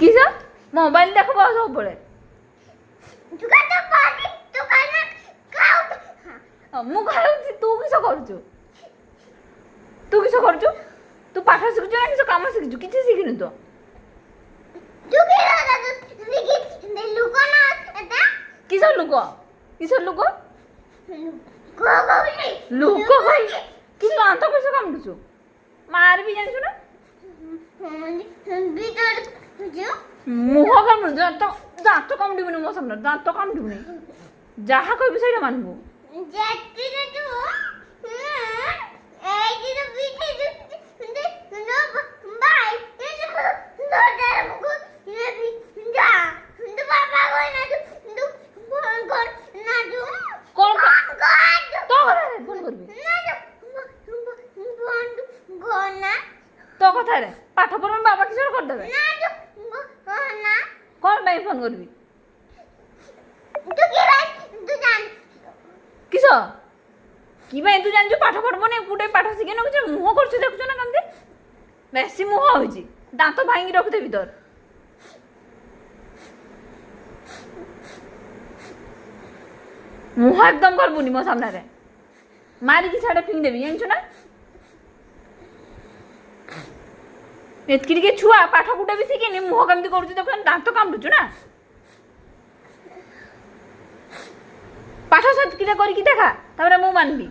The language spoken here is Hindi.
किस मोबाइल देख सब बड़े मु खाऊँ तू किस करू तू किस करू तू पाठ शिखुच ना किस काम शिखु किसी शिखिनु तो किस लुक किस लुक लुक किस दांत किस कामुड़ू मार भी जानी ना मुह कामुड़ू दांत कामुड़बुनि मो सामने दांत कामुड़बुनि जहाँ कहबी से मानबू तो कथा रे पाठ पढ़ बाबा किस करदे कौन भाई फोन करबी किस कि भाई तू जानछु पाठ पढ़बो ने गुटे पाठ शिखे न कुछ मुह करछु देखछु ना कमदे बेसी मुह होजी दांत भांगी रख देबी तोर मुह एकदम करबुनी मो सामने रे मारी की साडे फिंग देबी जानछु ना एतकी टिके छुआ पाठ गुटे भी शिखेनी मुह केमती करूछु देखु दांत कामुडुछु ना पाठ सेतकी करके देखा तापर मु मानबी